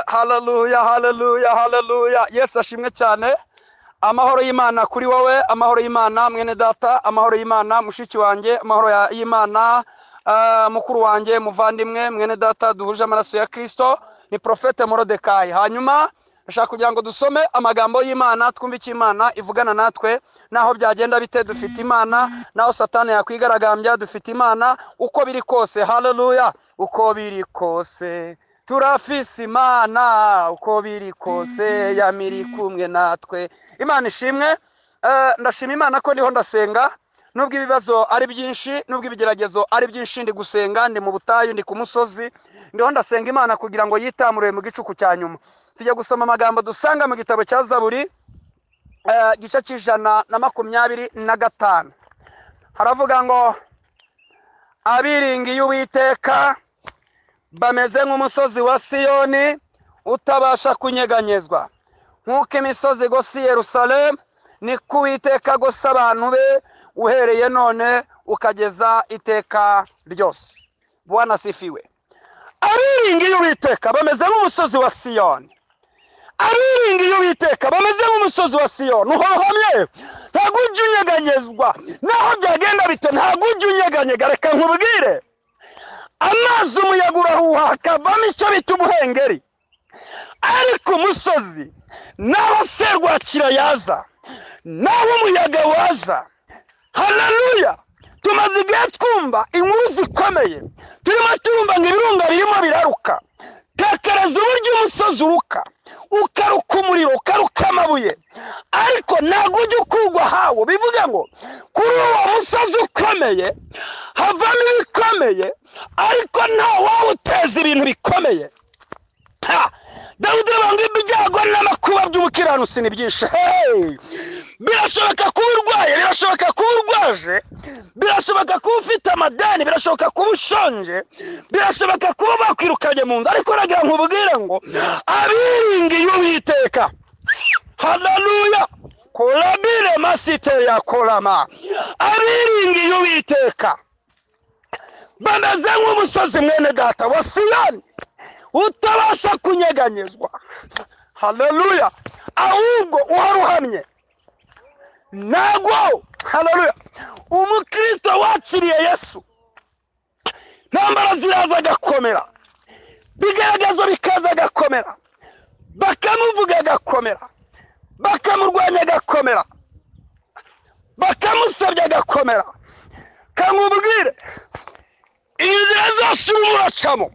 Haleluya, haleluya, haleluya. Yesu ashimwe cyane. Amahoro y'Imana kuri wowe, amahoro y'Imana mwene data, amahoro y'Imana mushiki wanjye, amahoro y'Imana mukuru wanjye, muvandimwe, mwene data duhuje amaraso ya Kristo, ni Profete Morodekayi. Hanyuma ndashaka kugira ngo dusome amagambo y'Imana, twumve icyo Imana ivugana natwe, naho byagenda bite dufite Imana, naho Satani yakwigaragambya dufite Imana, uko biri kose. Haleluya, uko biri kose turafise Imana, uko biri kose yamiri kumwe natwe. Imana ishimwe. Ndashima Imana ko ndiho ndasenga, nubwo ibibazo ari byinshi, nubwo ibigeragezo ari byinshi, ndi gusenga, ndi mu butayu, ndi ku musozi, ndiho ndasenga Imana kugira ngo yitamure mu gicuku cya nyuma. Tujya gusoma amagambo dusanga mu gitabo cya Zaburi, gice c'125. haravuga ngo abiringiye Uwiteka bameze nk'umusozi wa Siyoni utabasha kunyeganyezwa. Nk'uko imisozi igose Yerusalemu, niko Uwiteka agose abantu be uhereye none ukageza iteka ryose. Bwana asifiwe. Abiringiye Uwiteka bameze nk'umusozi wa Siyoni. Abiringiye Uwiteka bameze nk'umusozi wa Siyoni uhohamye, ntabwo ujya unyeganyezwa, naho byagenda bite ntabwo ujya unyeganyega. Reka nkubwire, amazi umuyaga urahuha hakavamo icyo bita umuhengeri, ariko umusozi naho serwakira yaza, naho umuyaga waza. Haleluya. Tumaze igihe twumva inkuru zikomeye, turimo turumva ngo ibirunga birimo biraruka. Tekereza uburyo umusozi uruka, ukaruka umuriro, ukaruka amabuye, ariko ntabwo ujya ukugwa hawo. Bivuga ngo kuri uwo musozi ukomeye havamo ibikomeye, ariko nta wawuteza ibintu bikomeye. Dawudi aravuga ibyago n'amakuba by'umukiranutsi ni byinshi. Birashoboka kuba urwaye, birashoboka kuba urwaje, birashoboka kuba ufite amadeni, birashoboka kuba ushonje, birashoboka kuba bakwirukanye mu nzu, ariko nagira nkubwire ngo abiringiye Uwiteka, haleluya, kolabire masite ya kolama, abiringiye Uwiteka bameze nk'umusozi mwene data wa Siyoni utabasha kunyeganyezwa. Haleluya. Ahubwo uharuhamye. Ntago, haleluya, umukristo wakiriye Yesu, ntambara ziraza agakomera, bigaragaza bikaza agakomera, bakamuvuga agakomera, bakamurwanya agakomera, bakamusabya agakomera. Kamubwire, inzira zose uracamo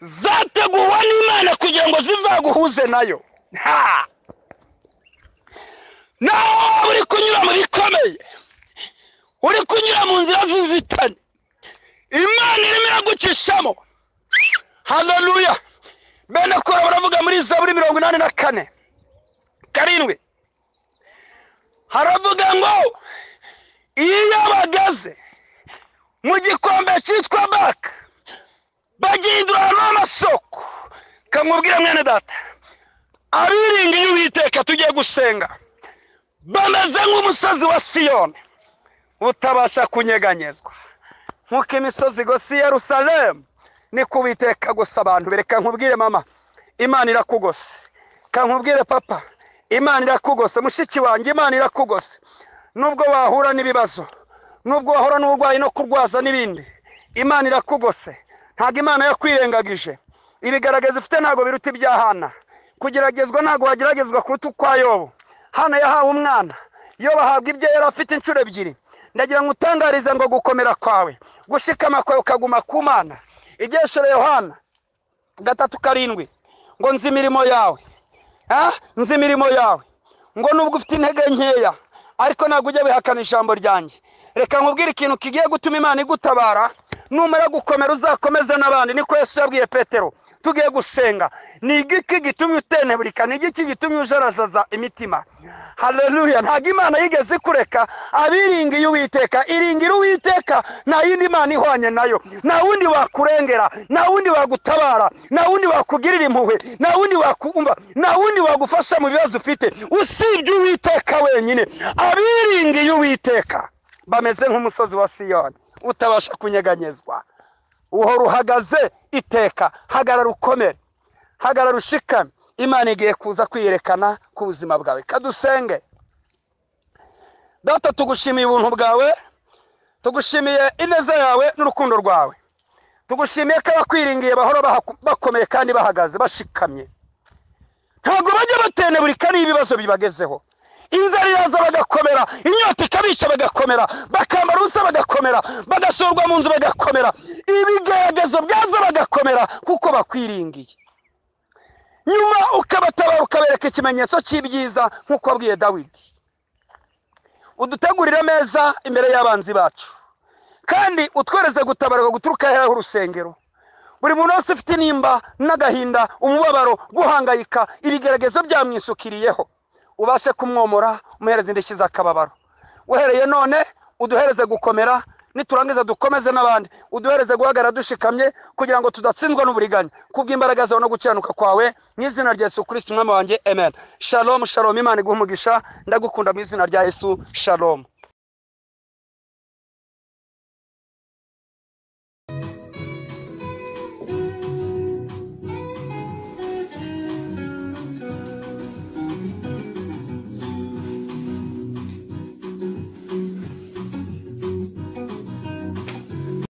zateguwe n'Imana kugira ngo zizaguhuze nayo. Naho uri kunyura mu bikomeye, uri kunyura mu nzira z'inzitane, Imana irimo iragucishamo. Haleluya. Bene Kora baravuga muri Zaburi 84:7, haravuga ngo iyo bagaze mu gikombe cyitwa Baka bagihindura n'amasoko. Kamubwira mwene data, abiringiye Uwiteka tugiye gusenga bameze nk'umusozi wa Siyoni utabasha kunyeganyezwa. Nk'uko imisozi igose Yerusalemu, niko Uwiteka agose abantu. Bereka nkubwire mama, Imana irakugose. Kankubwire papa, Imana irakugose. Mushiki wanjye, Imana irakugose. Nubwo wahura n'ibibazo, nubwo wahura n'uburwayi no kurwaza n'ibindi, Imana irakugose. Ntabwo Imana yakwirengagije. Ibigaragaza ufite ntabwo biruta ibya Hana. Kugeragezwa ntabwo wageragezwa kuruta kwa Yobu. Hana yahawe umwana, Yobu ahabwa ibyo yari afite inshuro ebyiri. Ndagira ngo utangarize ngo gukomera kwawe, gushikama kwawe ukaguma ku Mana. Ibyeshere Yohana 3:7 ngo nzi imirimo yawe, nzi imirimo yawe, ngo nubwo ufite intege nkeya ariko ntabwo ujya bihakana ijambo ryanjye. Reka nkubwire ikintu kigiye gutuma Imana igutabara, numara gukomera uzakomeze n'abandi. Niko Yesu yabwiye Petero tugiye gusenga. Ni igiki gitumye uteneburika? Ni igiki gitumye ujarazaza imitima? Haleluya. Ntabwo Imana yigeze kureka abiringiye Uwiteka. Iringira Uwiteka, nta yindi Mana ihwanye nayo. Nta wundi wakurengera, nta wundi wagutabara, nta wundi wakugirira impuhwe, nta wundi wakumva, nta wundi wagufasha mu bibazo ufite usibye Uwiteka wenyine. Abiringiye Uwiteka bameze nk'umusozi wa Siyoni utabasha kunyeganyezwa. Uhora uhagaze iteka, hagarara ukomere. hagarara ushikame, Imana igiye kuza kwiyerekana ku buzima bwawe. Kadusenge. Data, tugushimiye ubuntu bwawe, tugushimiye ineza yawe n'urukundo rwawe, tugushimiye ko abakwiringiye bahora bakomeye kandi bahagaze bashikamye, ntabwo bajya bateneburika n'ibibazo bibagezeho. Inzara iraza bagakomera, inyota ikabica bagakomera, bakambara ubusa bagakomera, bagasurwa mu nzu bagakomera, ibigeragezo byaza bagakomera kuko bakwiringiye. Nyuma ukabatabara ukabereka ikimenyetso cy'ibyiza nk'uko wabwiye Dawidi. Udutegurire ameza imbere y'abanzi bacu, kandi utwereze gutabarwa guturuka hera h'urusengero. Buri muntu wese ufite nimba n'agahinda, umubabaro, guhangayika, ibigeragezo byamwisukiriyeho, ubashe kumwomora, umuhereze indishyi z'akababaro. Uhereye none uduhereze gukomera, niturangiza dukomeze n'abandi. Uduhereze guhagarara dushikamye kugira ngo tudatsinzwa n'uburiganya, kubw'imbaraga zawe no gukiranuka kwawe, mu izina rya Yesu Kristo umwami wanjye, amen. Shalom, shalom. Imana iguhe umugisha, ndagukunda mu izina rya Yesu. Shalom.